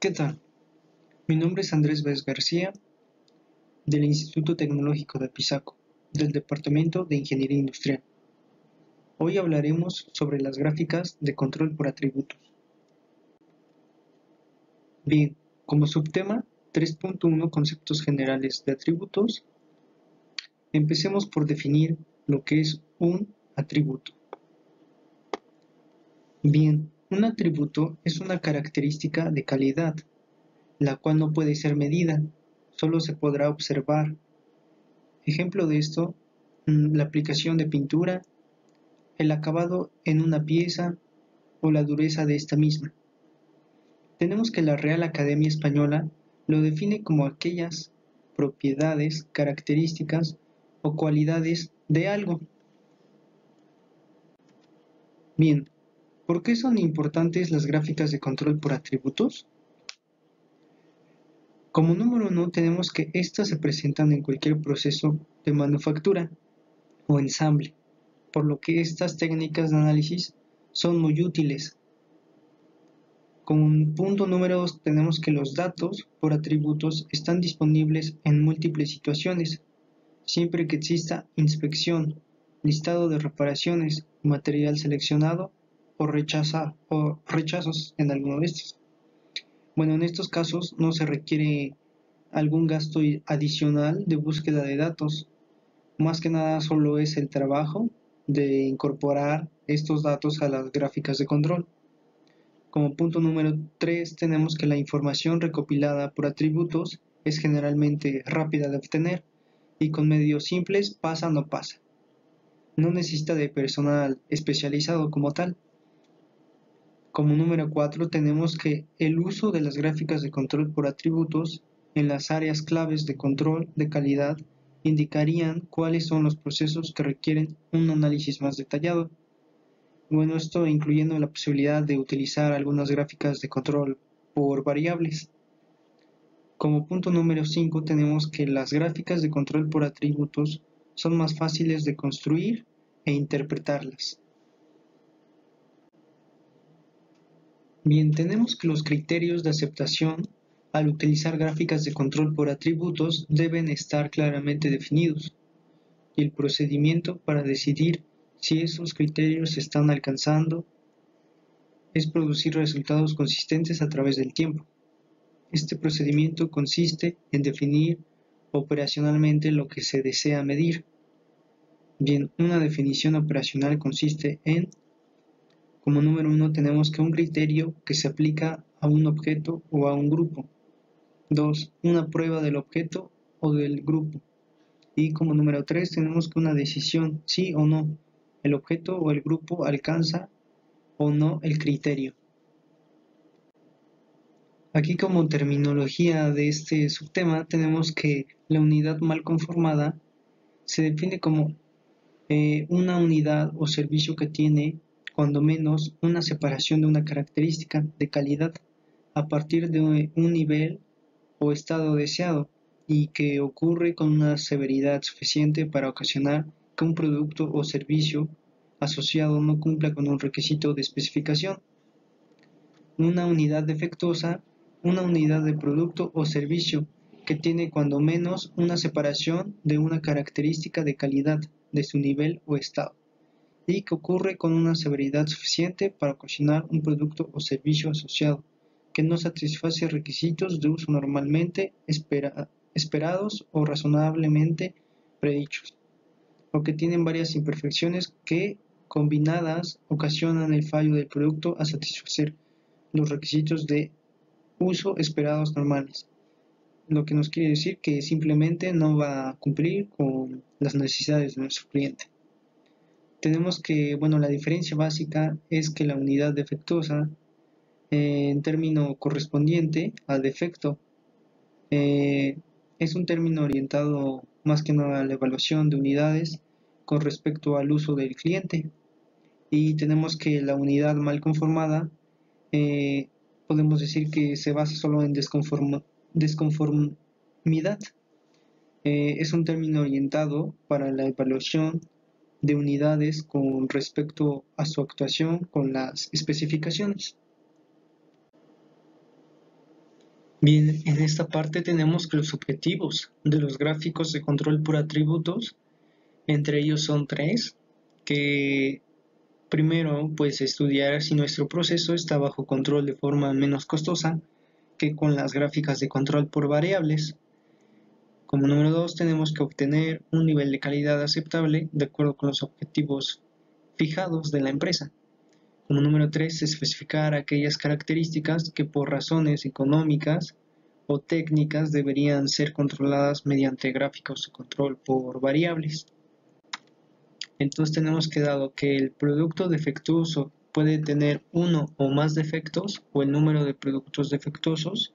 ¿Qué tal? Mi nombre es Andrés Vez García, del Instituto Tecnológico de Apizaco, del Departamento de Ingeniería Industrial. Hoy hablaremos sobre las gráficas de control por atributos. Bien, como subtema 3.1 Conceptos generales de atributos, empecemos por definir lo que es un atributo. Bien, un atributo es una característica de calidad, la cual no puede ser medida, solo se podrá observar. Ejemplo de esto, la aplicación de pintura, el acabado en una pieza o la dureza de esta misma. Tenemos que la Real Academia Española lo define como aquellas propiedades, características o cualidades de algo. Bien, ¿por qué son importantes las gráficas de control por atributos? Como número uno, tenemos que estas se presentan en cualquier proceso de manufactura o ensamble, por lo que estas técnicas de análisis son muy útiles. Como punto número 2 tenemos que los datos por atributos están disponibles en múltiples situaciones, siempre que exista inspección, listado de reparaciones, material seleccionado o rechazos en alguno de estos. Bueno, en estos casos no se requiere algún gasto adicional de búsqueda de datos, más que nada solo es el trabajo de incorporar estos datos a las gráficas de control. Como punto número 3 tenemos que la información recopilada por atributos es generalmente rápida de obtener y con medios simples pasa o no pasa. No necesita de personal especializado como tal. Como número 4 tenemos que el uso de las gráficas de control por atributos en las áreas claves de control de calidad indicarían cuáles son los procesos que requieren un análisis más detallado. Bueno, esto incluyendo la posibilidad de utilizar algunas gráficas de control por variables. Como punto número 5 tenemos que las gráficas de control por atributos son más fáciles de construir e interpretarlas. Bien, tenemos que los criterios de aceptación al utilizar gráficas de control por atributos deben estar claramente definidos y el procedimiento para decidir si esos criterios se están alcanzando es producir resultados consistentes a través del tiempo. Este procedimiento consiste en definir operacionalmente lo que se desea medir. Bien, una definición operacional consiste en, como número 1 tenemos que un criterio que se aplica a un objeto o a un grupo. 2. Una prueba del objeto o del grupo. Y como número 3 tenemos que una decisión, sí o no, el objeto o el grupo alcanza o no el criterio. Aquí como terminología de este subtema tenemos que la unidad mal conformada se define como una unidad o servicio que tiene, cuando menos, una separación de una característica de calidad a partir de un nivel o estado deseado y que ocurre con una severidad suficiente para ocasionar que un producto o servicio asociado no cumpla con un requisito de especificación. Una unidad defectuosa, una unidad de producto o servicio que tiene cuando menos una separación de una característica de calidad de su nivel o estado, y que ocurre con una severidad suficiente para ocasionar un producto o servicio asociado que no satisface requisitos de uso normalmente esperados o razonablemente predichos, o que tienen varias imperfecciones que, combinadas, ocasionan el fallo del producto a satisfacer los requisitos de uso esperados normales, lo que nos quiere decir que simplemente no va a cumplir con las necesidades de nuestro cliente. Tenemos que, bueno, la diferencia básica es que la unidad defectuosa, en término correspondiente al defecto, es un término orientado más que nada a la evaluación de unidades con respecto al uso del cliente. Y tenemos que la unidad mal conformada podemos decir que se basa solo en desconformidad. Es un término orientado para la evaluación de unidades con respecto a su actuación con las especificaciones. Bien, en esta parte tenemos que los objetivos de los gráficos de control por atributos, entre ellos son tres, que primero, pues estudiar si nuestro proceso está bajo control de forma menos costosa que con las gráficas de control por variables. Como número 2, tenemos que obtener un nivel de calidad aceptable de acuerdo con los objetivos fijados de la empresa. Como número 3, especificar aquellas características que por razones económicas o técnicas deberían ser controladas mediante gráficos de control por variables. Entonces tenemos que, dado que el producto defectuoso puede tener uno o más defectos o el número de productos defectuosos,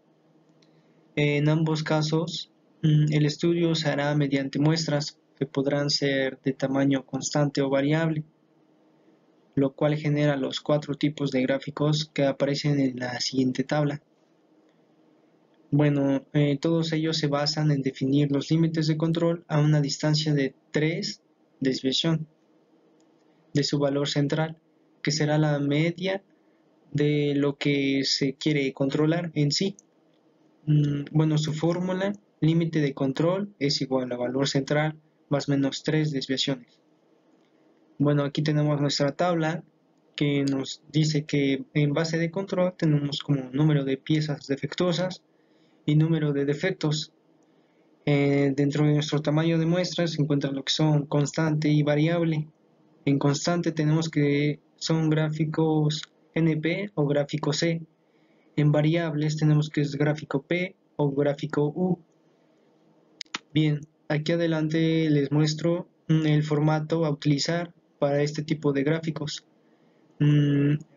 en ambos casos el estudio se hará mediante muestras que podrán ser de tamaño constante o variable, lo cual genera los cuatro tipos de gráficos que aparecen en la siguiente tabla. Bueno, todos ellos se basan en definir los límites de control a una distancia de 3 desviación de su valor central, que será la media de lo que se quiere controlar en sí. Bueno, su fórmula, límite de control es igual a valor central más menos 3 desviaciones. Bueno, aquí tenemos nuestra tabla que nos dice que en base de control tenemos como número de piezas defectuosas y número de defectos. Dentro de nuestro tamaño de muestras se encuentran lo que son constante y variable. En constante tenemos que son gráficos NP o gráfico C. En variables tenemos que es gráfico P o gráfico U. Bien, aquí adelante les muestro el formato a utilizar para este tipo de gráficos.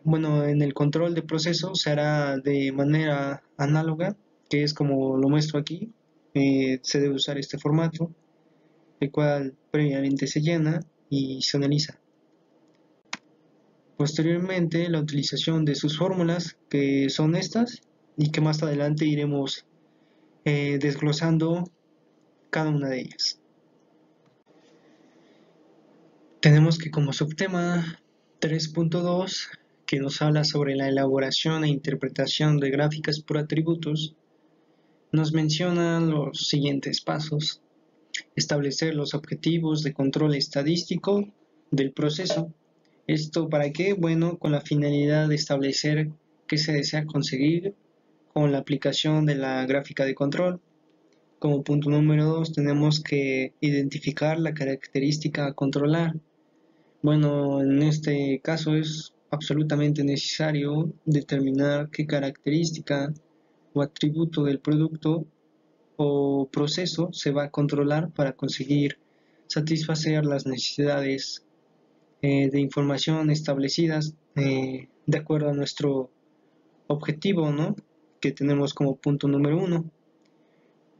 Bueno, en el control de proceso se hará de manera análoga, que es como lo muestro aquí. Se debe usar este formato, el cual previamente se llena y se analiza. Posteriormente, la utilización de sus fórmulas, que son estas, y que más adelante iremos desglosando cada una de ellas. Tenemos que como subtema 3.2, que nos habla sobre la elaboración e interpretación de gráficas por atributos, nos menciona los siguientes pasos. Establecer los objetivos de control estadístico del proceso. ¿Esto para qué? Bueno, con la finalidad de establecer qué se desea conseguir con la aplicación de la gráfica de control. Como punto número 2 tenemos que identificar la característica a controlar. Bueno, en este caso es absolutamente necesario determinar qué característica o atributo del producto o proceso se va a controlar para conseguir satisfacer las necesidades de información establecidas de acuerdo a nuestro objetivo, ¿no? Que tenemos como punto número 1.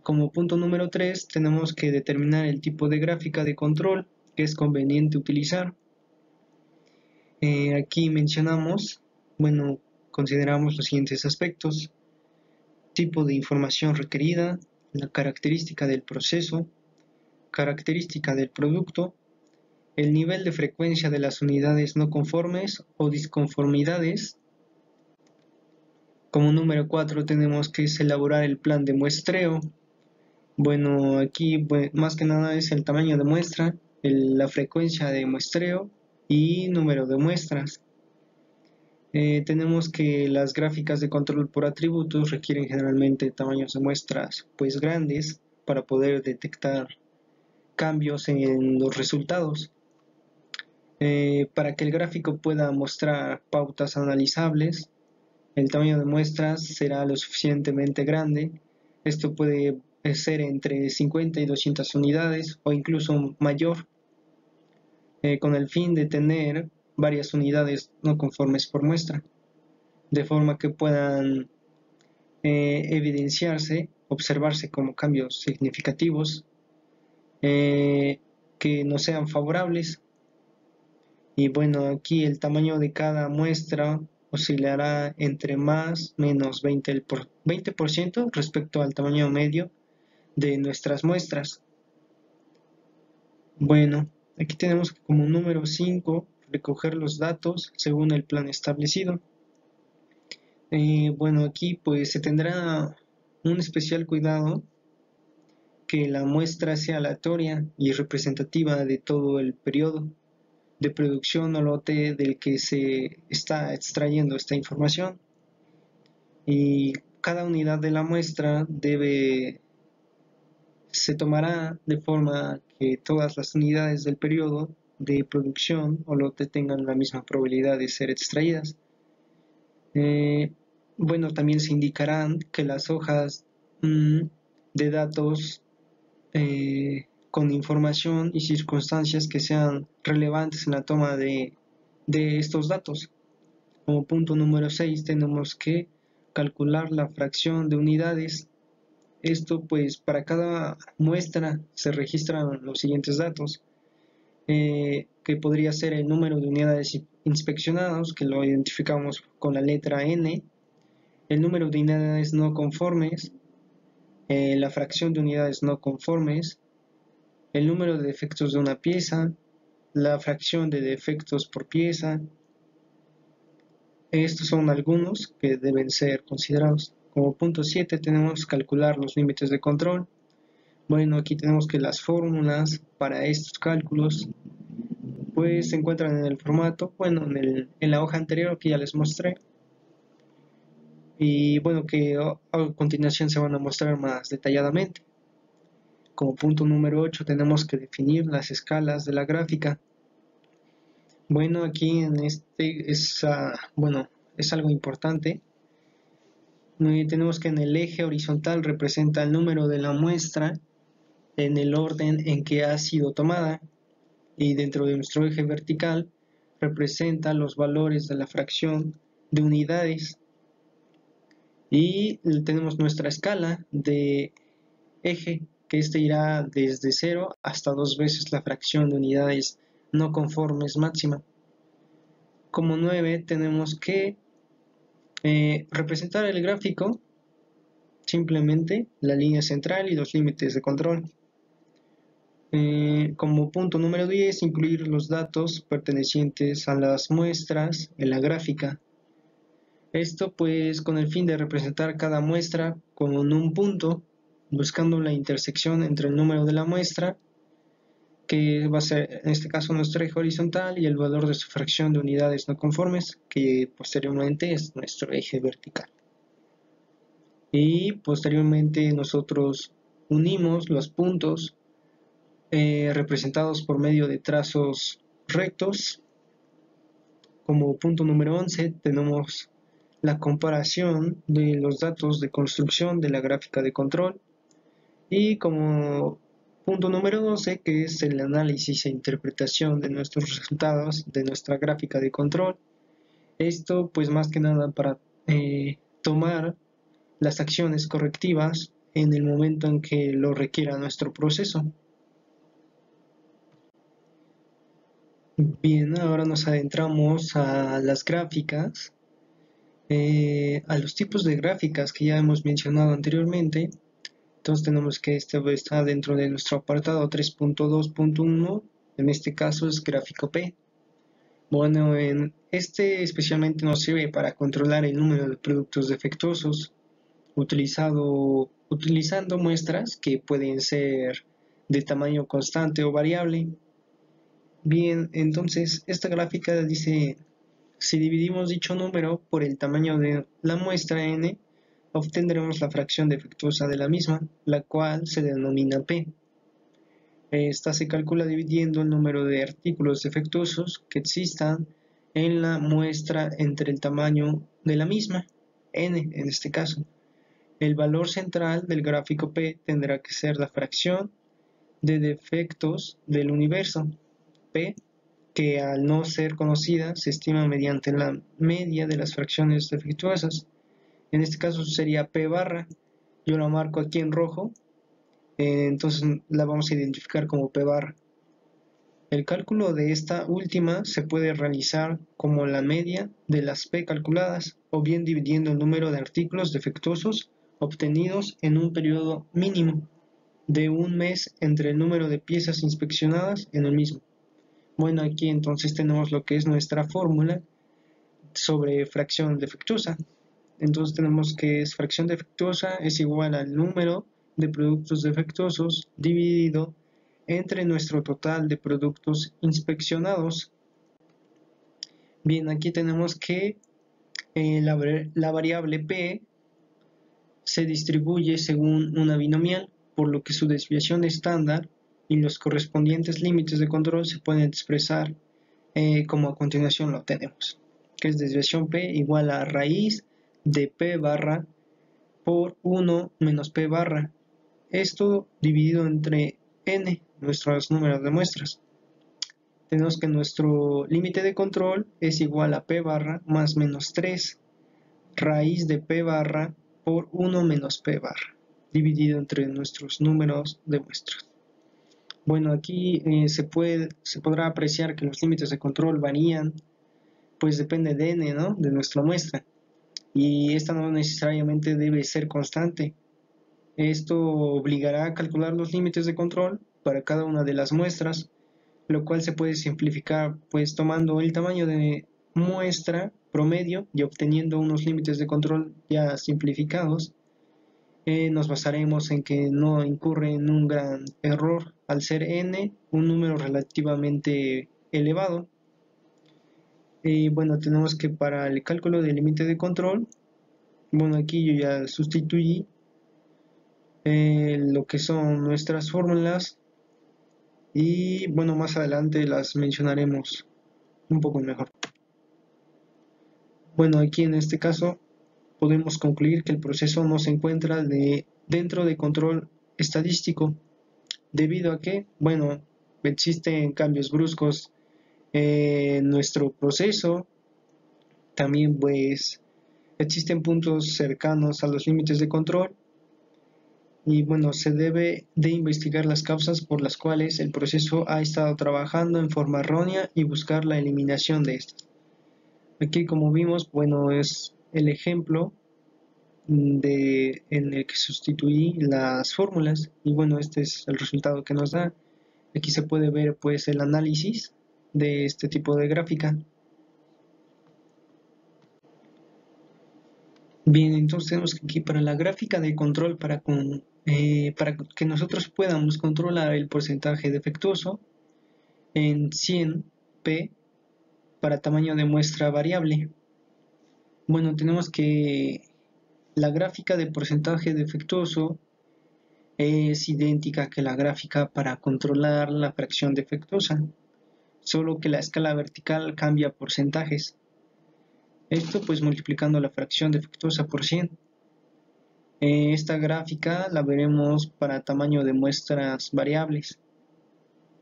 Como punto número 3 tenemos que determinar el tipo de gráfica de control que es conveniente utilizar. Aquí mencionamos, bueno, consideramos los siguientes aspectos: tipo de información requerida, la característica del proceso, característica del producto, el nivel de frecuencia de las unidades no conformes o disconformidades. Como número 4 tenemos que elaborar el plan de muestreo. Bueno, aquí más que nada es el tamaño de muestra, la frecuencia de muestreo y número de muestras. Tenemos que las gráficas de control por atributos requieren generalmente tamaños de muestras pues grandes para poder detectar cambios en los resultados. Para que el gráfico pueda mostrar pautas analizables, el tamaño de muestras será lo suficientemente grande. Esto puede ser entre 50 y 200 unidades o incluso mayor, con el fin de tener varias unidades no conformes por muestra, de forma que puedan observarse como cambios significativos que no sean favorables. Y bueno, aquí el tamaño de cada muestra oscilará entre más menos 20% respecto al tamaño medio de nuestras muestras. Bueno, aquí tenemos como número 5 recoger los datos según el plan establecido. Bueno, aquí pues se tendrá un especial cuidado que la muestra sea aleatoria y representativa de todo el periodo de producción o lote del que se está extrayendo esta información, y cada unidad de la muestra se tomará de forma que todas las unidades del periodo de producción o lote tengan la misma probabilidad de ser extraídas. Eh, bueno, también se indicarán que las hojas de datos con información y circunstancias que sean relevantes en la toma de estos datos. Como punto número 6 tenemos que calcular la fracción de unidades. Esto pues para cada muestra se registran los siguientes datos, que podría ser el número de unidades inspeccionados, que lo identificamos con la letra N, el número de unidades no conformes, la fracción de unidades no conformes, el número de defectos de una pieza, la fracción de defectos por pieza. Estos son algunos que deben ser considerados. Como punto 7 tenemos que calcular los límites de control. Bueno, aquí tenemos que las fórmulas para estos cálculos pues se encuentran en el formato, bueno, en la hoja anterior que ya les mostré, y bueno, que a continuación se van a mostrar más detalladamente. Como punto número 8 tenemos que definir las escalas de la gráfica. Bueno, aquí en es algo importante. Tenemos que en el eje horizontal representa el número de la muestra en el orden en que ha sido tomada, y dentro de nuestro eje vertical representa los valores de la fracción de unidades, y tenemos nuestra escala de eje, que este irá desde 0 hasta 2 veces la fracción de unidades no conformes máxima. Como 9 tenemos que representar el gráfico, simplemente la línea central y los límites de control. Como punto número 10, incluir los datos pertenecientes a las muestras en la gráfica. Esto pues con el fin de representar cada muestra con un punto, buscando la intersección entre el número de la muestra, que va a ser en este caso nuestro eje horizontal, y el valor de su fracción de unidades no conformes, que posteriormente es nuestro eje vertical. Y posteriormente nosotros unimos los puntos representados por medio de trazos rectos. Como punto número 11 tenemos la comparación de los datos de construcción de la gráfica de control, y como punto número 12, que es el análisis e interpretación de nuestros resultados de nuestra gráfica de control. Esto pues más que nada para tomar las acciones correctivas en el momento en que lo requiera nuestro proceso. Bien, ahora nos adentramos a las gráficas, a los tipos de gráficas que ya hemos mencionado anteriormente. Entonces tenemos que este está dentro de nuestro apartado 3.2.1, en este caso es gráfico P. Bueno, en este especialmente nos sirve para controlar el número de productos defectuosos, utilizando muestras que pueden ser de tamaño constante o variable. Bien, entonces esta gráfica dice, si dividimos dicho número por el tamaño de la muestra n, obtendremos la fracción defectuosa de la misma, la cual se denomina P. Esta se calcula dividiendo el número de artículos defectuosos que existan en la muestra entre el tamaño de la misma, n en este caso. El valor central del gráfico P tendrá que ser la fracción de defectos del universo, P, que al no ser conocida se estima mediante la media de las fracciones defectuosas. En este caso sería P barra, yo la marco aquí en rojo, entonces la vamos a identificar como P barra. El cálculo de esta última se puede realizar como la media de las P calculadas, o bien dividiendo el número de artículos defectuosos obtenidos en un periodo mínimo de un mes entre el número de piezas inspeccionadas en el mismo. Bueno, aquí entonces tenemos lo que es nuestra fórmula sobre fracción defectuosa. Entonces tenemos que es fracción defectuosa es igual al número de productos defectuosos dividido entre nuestro total de productos inspeccionados. Bien, aquí tenemos que la variable P se distribuye según una binomial, por lo que su desviación estándar y los correspondientes límites de control se pueden expresar como a continuación lo tenemos, que es desviación P igual a raíz de P barra por 1 menos P barra. Esto dividido entre n, nuestros números de muestras. Tenemos que nuestro límite de control es igual a P barra más menos 3 raíz de P barra por 1 menos P barra, dividido entre nuestros números de muestras. Bueno, aquí se podrá apreciar que los límites de control varían, pues depende de n, ¿no? De nuestra muestra. Y esta no necesariamente debe ser constante. Esto obligará a calcular los límites de control para cada una de las muestras, lo cual se puede simplificar pues tomando el tamaño de muestra promedio y obteniendo unos límites de control ya simplificados. Nos basaremos en que no incurre en un gran error al ser n un número relativamente elevado. Bueno, tenemos que para el cálculo del límite de control, bueno, aquí yo ya sustituí lo que son nuestras fórmulas y bueno, más adelante las mencionaremos un poco mejor. Bueno, aquí en este caso podemos concluir que el proceso no se encuentra dentro de control estadístico, debido a que, bueno, existen cambios bruscos en nuestro proceso, también pues existen puntos cercanos a los límites de control y bueno, se debe de investigar las causas por las cuales el proceso ha estado trabajando en forma errónea y buscar la eliminación de estas. Aquí como vimos, bueno, es el ejemplo en el que sustituí las fórmulas y bueno, este es el resultado que nos da. Aquí se puede ver pues el análisis de este tipo de gráfica. Bien, entonces tenemos que aquí para la gráfica de control para que nosotros podamos controlar el porcentaje defectuoso en 100p para tamaño de muestra variable. Bueno, tenemos que la gráfica de porcentaje defectuoso es idéntica que la gráfica para controlar la fracción defectuosa, solo que la escala vertical cambia porcentajes. Esto pues multiplicando la fracción defectuosa por 100. Esta gráfica la veremos para tamaño de muestras variables.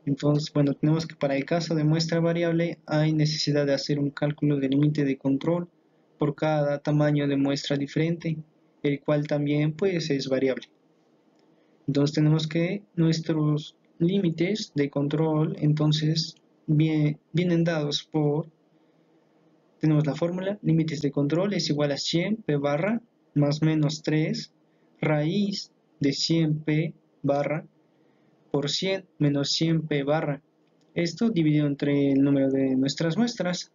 Entonces, bueno, tenemos que para el caso de muestra variable hay necesidad de hacer un cálculo del límite de control por cada tamaño de muestra diferente, el cual también pues es variable. Entonces tenemos que nuestros límites de control entonces vienen dados por, tenemos la fórmula, límites de control es igual a 100 p barra más menos 3 raíz de 100 p barra por 100 menos 100 p barra. Esto dividido entre el número de nuestras muestras.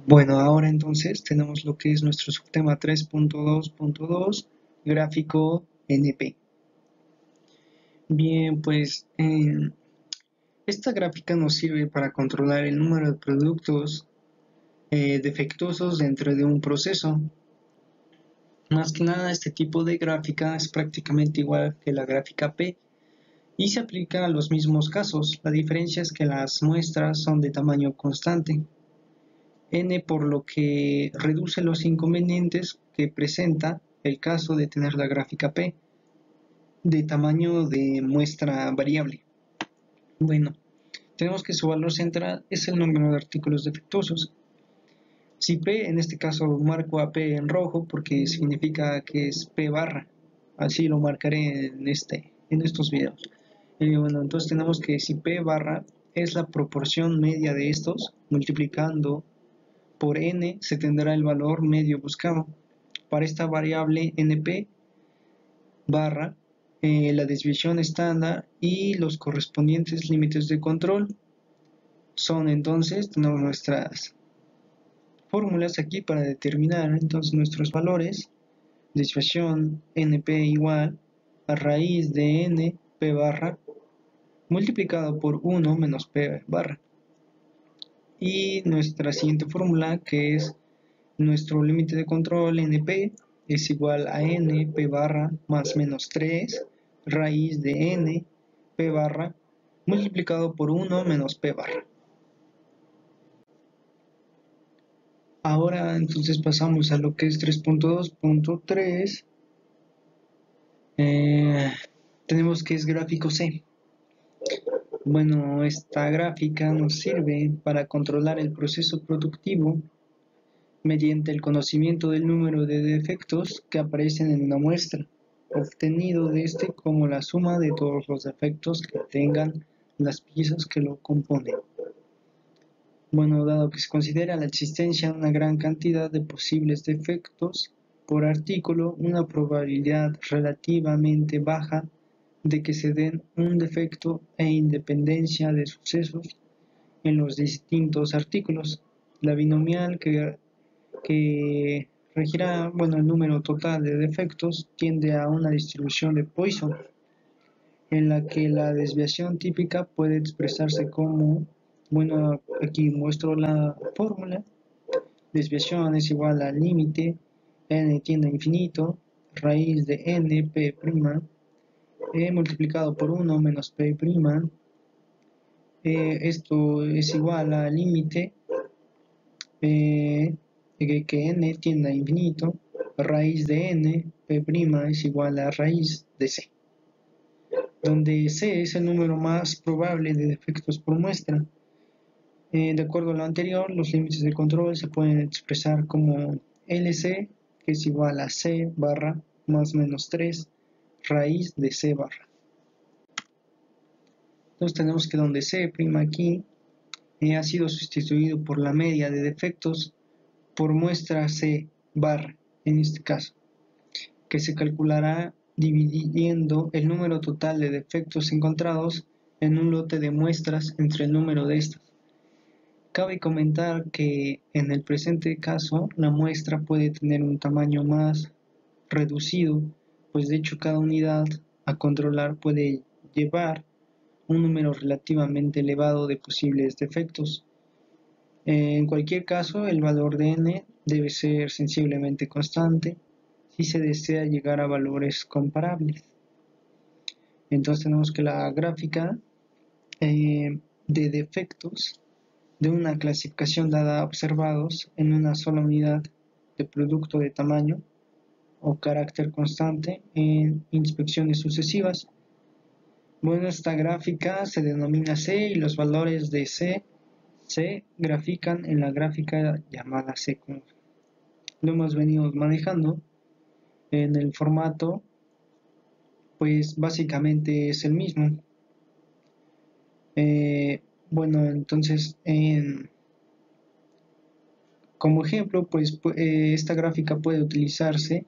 Bueno, ahora entonces tenemos lo que es nuestro subtema 3.2.2, gráfico NP. Bien, pues esta gráfica nos sirve para controlar el número de productos defectuosos dentro de un proceso. Más que nada, este tipo de gráfica es prácticamente igual que la gráfica P y se aplica a los mismos casos. La diferencia es que las muestras son de tamaño constante, n, por lo que reduce los inconvenientes que presenta el caso de tener la gráfica P de tamaño de muestra variable. Bueno, tenemos que su valor central es el número de artículos defectuosos. Si P, en este caso marco a P en rojo porque significa que es P barra, así lo marcaré en estos videos. Bueno, entonces tenemos que si P barra es la proporción media de estos, multiplicando por n se tendrá el valor medio buscado. Para esta variable np barra, la desviación estándar y los correspondientes límites de control son entonces, tenemos nuestras fórmulas aquí para determinar entonces nuestros valores. Desviación np igual a raíz de n p barra multiplicado por 1 menos p barra. Y nuestra siguiente fórmula, que es nuestro límite de control np, es igual a n p barra más menos 3 raíz de n p barra multiplicado por 1 menos p barra. Ahora entonces pasamos a lo que es 3.2.3. Tenemos que es gráfico C. Bueno, esta gráfica nos sirve para controlar el proceso productivo mediante el conocimiento del número de defectos que aparecen en una muestra, obtenido de este como la suma de todos los defectos que tengan las piezas que lo componen. Bueno, dado que se considera la existencia de una gran cantidad de posibles defectos por artículo, una probabilidad relativamente baja de que se den un defecto e independencia de sucesos en los distintos artículos. La binomial que regirá el número total de defectos tiende a una distribución de Poisson, en la que la desviación típica puede expresarse como, aquí muestro la fórmula. Desviación es igual al límite n tiende a infinito, raíz de n p' multiplicado por 1 menos p'. Esto es igual al límite que n tiende a infinito, raíz de n, p' es igual a raíz de c, donde c es el número más probable de defectos por muestra. De acuerdo a lo anterior, los límites de control se pueden expresar como LC, que es igual a C barra más menos 3 raíz de C barra. Entonces tenemos que donde C' aquí ha sido sustituido por la media de defectos por muestra C barra, en este caso, que se calculará dividiendo el número total de defectos encontrados en un lote de muestras entre el número de estas. Cabe comentar que en el presente caso la muestra puede tener un tamaño más reducido, pues de hecho cada unidad a controlar puede llevar un número relativamente elevado de posibles defectos. En cualquier caso, el valor de n debe ser sensiblemente constante si se desea llegar a valores comparables. Entonces tenemos que la gráfica de defectos de una clasificación dada observados en una sola unidad de producto de tamaño o carácter constante en inspecciones sucesivas. Bueno, esta gráfica se denomina C y los valores de C se grafican en la gráfica llamada C. Lo hemos venido manejando en el formato, pues básicamente es el mismo. Entonces como ejemplo, pues esta gráfica puede utilizarse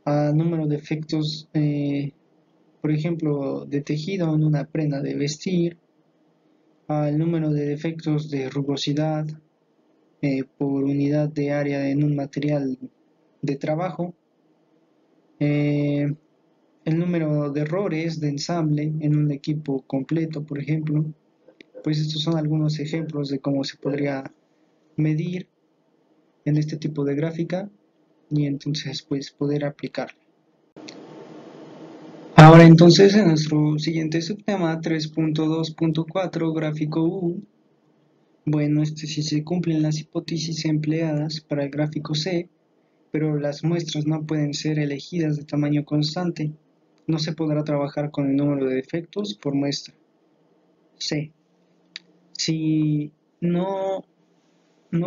a número de efectos, por ejemplo, de tejido en una prenda de vestir, al número de defectos de rugosidad por unidad de área en un material de trabajo, el número de errores de ensamble en un equipo completo, por ejemplo. Pues estos son algunos ejemplos de cómo se podría medir en este tipo de gráfica y entonces pues poder aplicarla. Ahora entonces en nuestro siguiente subtema 3.2.4 gráfico U, bueno, si se cumplen las hipótesis empleadas para el gráfico C, pero las muestras no pueden ser elegidas de tamaño constante, no se podrá trabajar con el número de defectos por muestra. C. Si no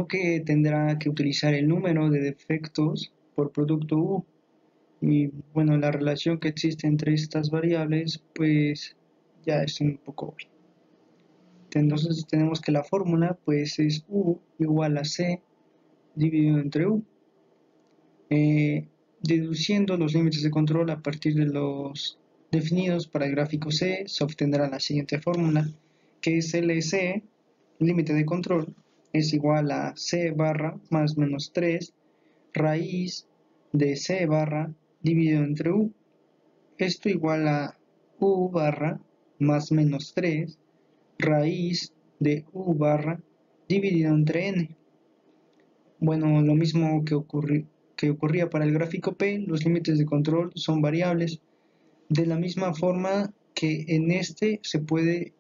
que tendrá que utilizar el número de defectos por producto U, y bueno, la relación que existe entre estas variables pues ya es un poco obvia. Entonces tenemos que la fórmula pues es U igual a C dividido entre U. Deduciendo los límites de control a partir de los definidos para el gráfico C, se obtendrá la siguiente fórmula, que es LC, límite de control, es igual a C barra más menos 3 raíz de C barra dividido entre U. Esto igual a U barra más menos 3 raíz de U barra dividido entre N. Bueno, lo mismo que ocurría para el gráfico P, los límites de control son variables. De la misma forma que en este se puede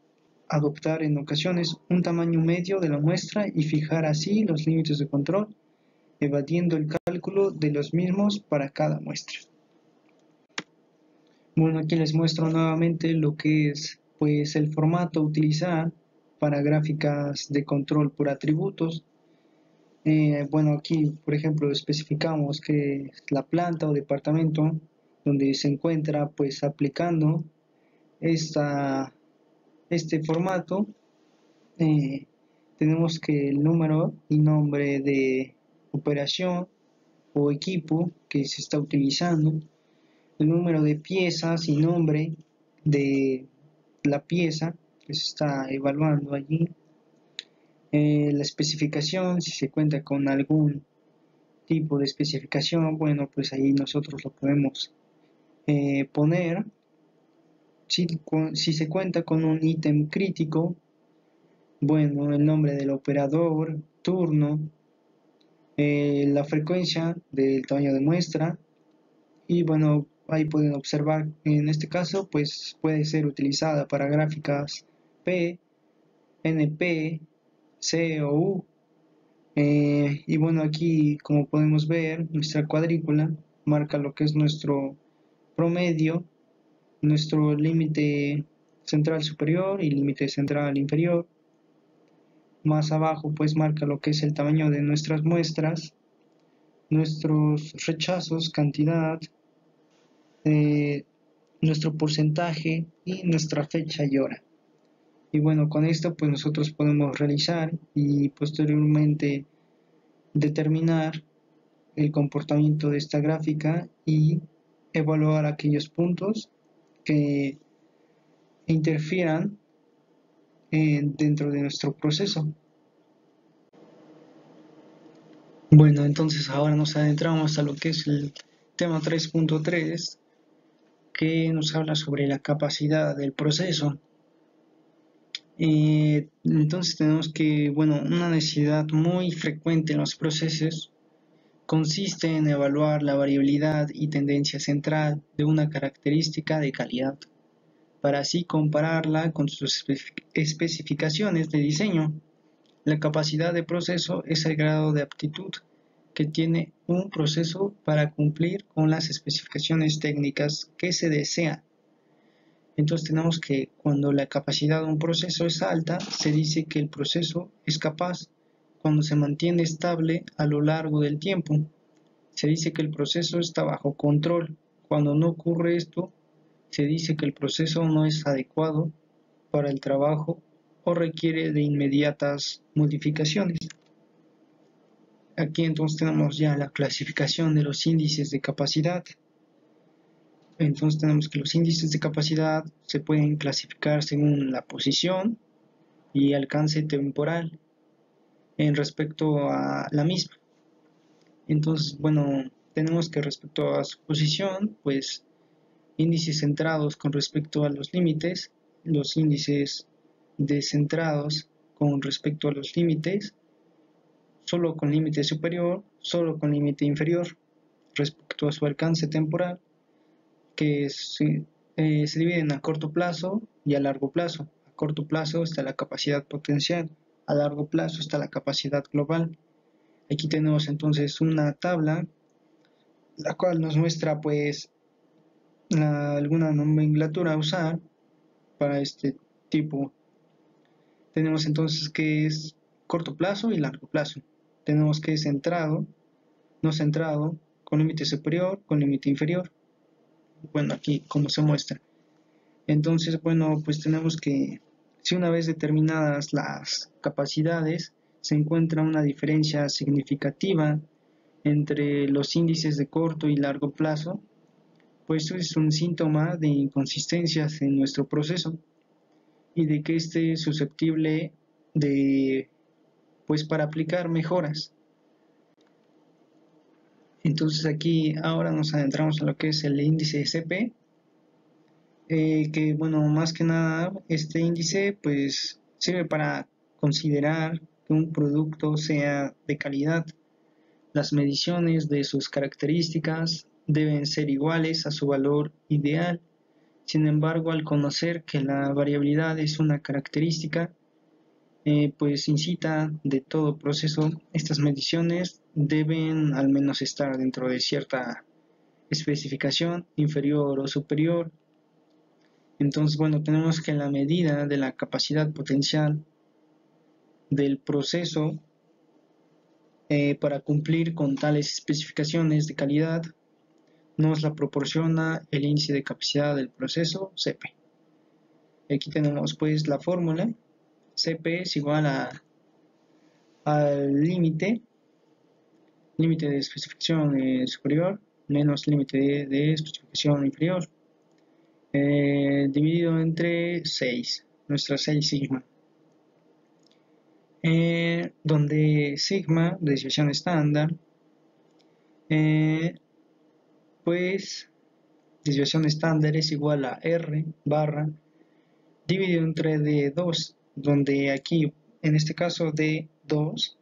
adoptar en ocasiones un tamaño medio de la muestra y fijar así los límites de control, evadiendo el cálculo de los mismos para cada muestra. Bueno, aquí les muestro nuevamente lo que es pues el formato a utilizar para gráficas de control por atributos. Bueno, aquí por ejemplo especificamos que es la planta o departamento donde se encuentra pues aplicando este formato. Tenemos que el número y nombre de operación o equipo que se está utilizando, el número de piezas y nombre de la pieza que se está evaluando allí, la especificación, si se cuenta con algún tipo de especificación, bueno, pues ahí nosotros lo podemos poner. Si se cuenta con un ítem crítico, bueno, el nombre del operador, turno, la frecuencia del tamaño de muestra y bueno, ahí pueden observar en este caso pues puede ser utilizada para gráficas P, NP, C o U. Y bueno, aquí como podemos ver nuestra cuadrícula marca lo que es nuestro promedio, nuestro límite central superior y límite central inferior. Más abajo pues marca lo que es el tamaño de nuestras muestras, nuestros rechazos, cantidad, nuestro porcentaje y nuestra fecha y hora. Y bueno, con esto pues nosotros podemos realizar y posteriormente determinar el comportamiento de esta gráfica y evaluar aquellos puntos que interfieran dentro de nuestro proceso. Bueno, entonces ahora nos adentramos a lo que es el tema 3.3, que nos habla sobre la capacidad del proceso. Entonces tenemos que, bueno, una necesidad muy frecuente en los procesos consiste en evaluar la variabilidad y tendencia central de una característica de calidad, para así compararla con sus especificaciones de diseño. La capacidad de proceso es el grado de aptitud que tiene un proceso para cumplir con las especificaciones técnicas que se desean. Entonces tenemos que cuando la capacidad de un proceso es alta, se dice que el proceso es capaz. Cuando se mantiene estable a lo largo del tiempo, se dice que el proceso está bajo control. Cuando no ocurre esto, se dice que el proceso no es adecuado para el trabajo o requiere de inmediatas modificaciones. Aquí entonces tenemos ya la clasificación de los índices de capacidad. Entonces tenemos que los índices de capacidad se pueden clasificar según la posición y alcance temporal en respecto a la misma. Entonces, bueno, tenemos que respecto a su posición, pues índices centrados con respecto a los límites, los índices descentrados con respecto a los límites, solo con límite superior, solo con límite inferior, respecto a su alcance temporal, que se dividen a corto plazo y a largo plazo. A corto plazo está la capacidad potencial, a largo plazo está la capacidad global. Aquí tenemos entonces una tabla, la cual nos muestra pues alguna nomenclatura a usar para este tipo. Tenemos entonces que es corto plazo y largo plazo. Tenemos que es centrado, no centrado, con límite superior, con límite inferior. Bueno, aquí como se muestra. Entonces, bueno, pues tenemos que, si una vez determinadas las capacidades, se encuentra una diferencia significativa entre los índices de corto y largo plazo, pues eso es un síntoma de inconsistencias en nuestro proceso y de que esté susceptible de pues para aplicar mejoras. Entonces aquí ahora nos adentramos en lo que es el índice CP, que bueno, más que nada este índice pues sirve para considerar que un producto sea de calidad. Las mediciones de sus características deben ser iguales a su valor ideal. Sin embargo, al conocer que la variabilidad es una característica, pues incita de todo proceso, estas mediciones deben al menos estar dentro de cierta especificación inferior o superior. Entonces, bueno, tenemos que la medida de la capacidad potencial del proceso para cumplir con tales especificaciones de calidad nos la proporciona el índice de capacidad del proceso, CP. Aquí tenemos pues la fórmula. CP es igual al límite de especificación superior menos límite de especificación inferior, dividido entre 6, nuestra 6 sigma, donde sigma, desviación estándar, pues desviación estándar es igual a R barra dividido entre D2, donde aquí, en este caso D2,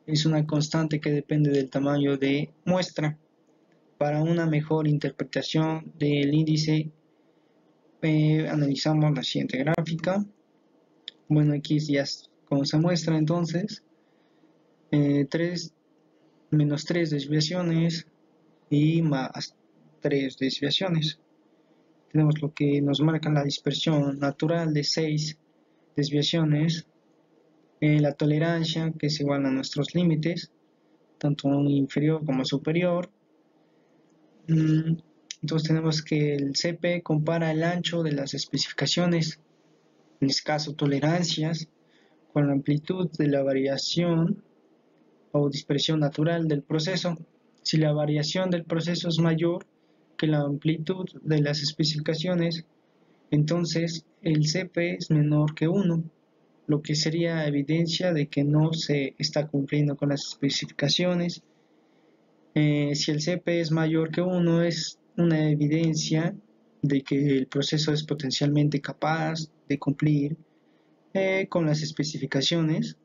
es una constante que depende del tamaño de muestra. Para una mejor interpretación del índice, analizamos la siguiente gráfica. Bueno, aquí ya como se muestra entonces, 3 menos 3 desviaciones y más 3 desviaciones. Tenemos lo que nos marca la dispersión natural de 6 desviaciones, la tolerancia que es igual a nuestros límites, tanto inferior como superior. Entonces tenemos que el CP compara el ancho de las especificaciones, en este caso tolerancias, con la amplitud de la variación o dispersión natural del proceso. Si la variación del proceso es mayor que la amplitud de las especificaciones, entonces el CP es menor que 1, lo que sería evidencia de que no se está cumpliendo con las especificaciones. Si el CP es mayor que 1, es una evidencia de que el proceso es potencialmente capaz de cumplir con las especificaciones.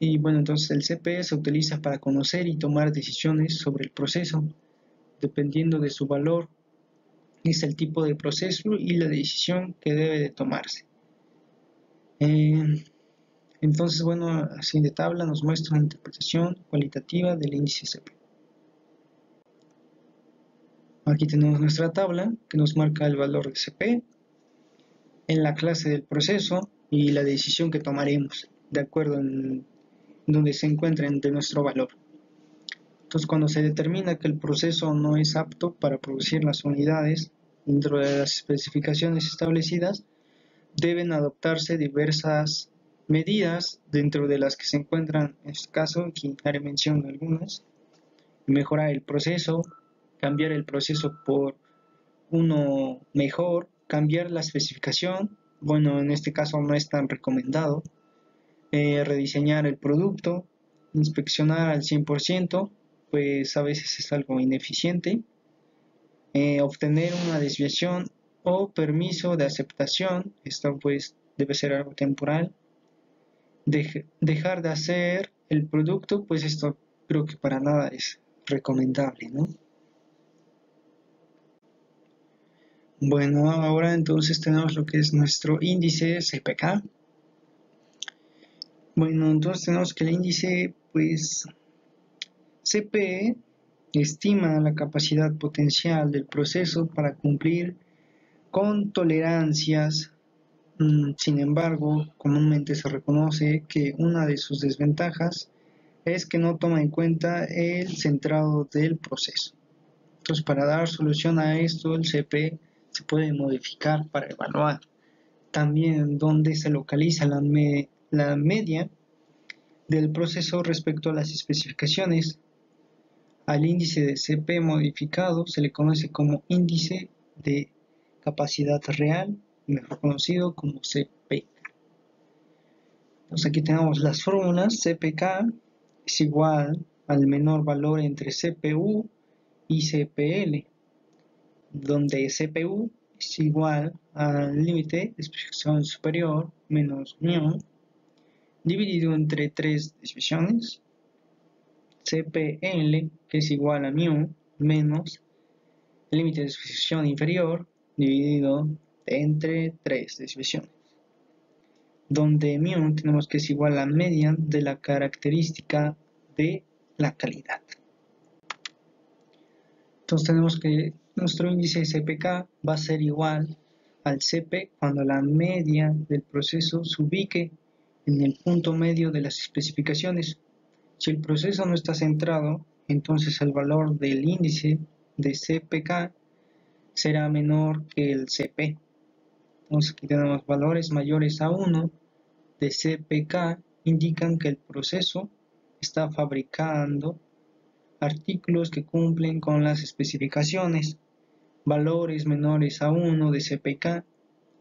Y bueno, entonces el CP se utiliza para conocer y tomar decisiones sobre el proceso, dependiendo de su valor. Es el tipo de proceso y la decisión que debe de tomarse. Entonces, bueno, la siguiente tabla nos muestra una interpretación cualitativa del índice CP. Aquí tenemos nuestra tabla que nos marca el valor de CP en la clase del proceso y la decisión que tomaremos de acuerdo en donde se encuentren de nuestro valor. Entonces, cuando se determina que el proceso no es apto para producir las unidades dentro de las especificaciones establecidas, deben adoptarse diversas medidas, dentro de las que se encuentran, en este caso, aquí haré mención de algunas: mejorar el proceso, cambiar el proceso por uno mejor, cambiar la especificación, bueno, en este caso no es tan recomendado, rediseñar el producto, inspeccionar al 100%, pues a veces es algo ineficiente, obtener una desviación o permiso de aceptación, esto pues debe ser algo temporal, dejar de hacer el producto, pues esto creo que para nada es recomendable, ¿no? Bueno, ahora entonces tenemos lo que es nuestro índice CPK. Bueno, entonces tenemos que el índice, pues, CP estima la capacidad potencial del proceso para cumplir con tolerancias. Sin embargo, comúnmente se reconoce que una de sus desventajas es que no toma en cuenta el centrado del proceso. Entonces, para dar solución a esto, el CP se puede modificar para evaluar también dónde se localiza la media del proceso respecto a las especificaciones. Al índice de CP modificado se le conoce como índice de capacidad real, mejor conocido como CP. Entonces aquí tenemos las fórmulas. CPK es igual al menor valor entre CPU y CPL, donde CPU es igual al límite de especificación superior menos μ dividido entre 3 desviaciones, CPL, que es igual a μ menos el límite de especificación inferior dividido entre 3 desviaciones, donde μ tenemos que es igual a la media de la característica de la calidad. Entonces tenemos que nuestro índice de CPK va a ser igual al CP cuando la media del proceso se ubique en el punto medio de las especificaciones. Si el proceso no está centrado, entonces el valor del índice de CPK será menor que el CP. Entonces aquí tenemos valores mayores a 1 de CPK indican que el proceso está fabricando artículos que cumplen con las especificaciones. Valores menores a 1 de CPK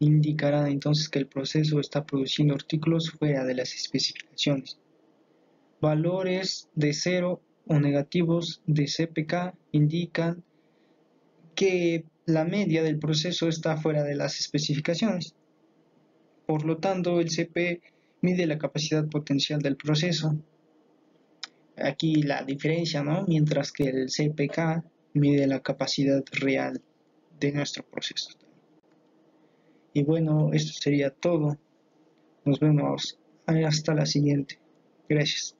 indicarán entonces que el proceso está produciendo artículos fuera de las especificaciones. Valores de 0 o negativos de CPK indican que la media del proceso está fuera de las especificaciones. Por lo tanto, el CP mide la capacidad potencial del proceso. Aquí la diferencia, ¿no? Mientras que el CPK mide la capacidad real de nuestro proceso. Y bueno, esto sería todo. Nos vemos hasta la siguiente. Gracias.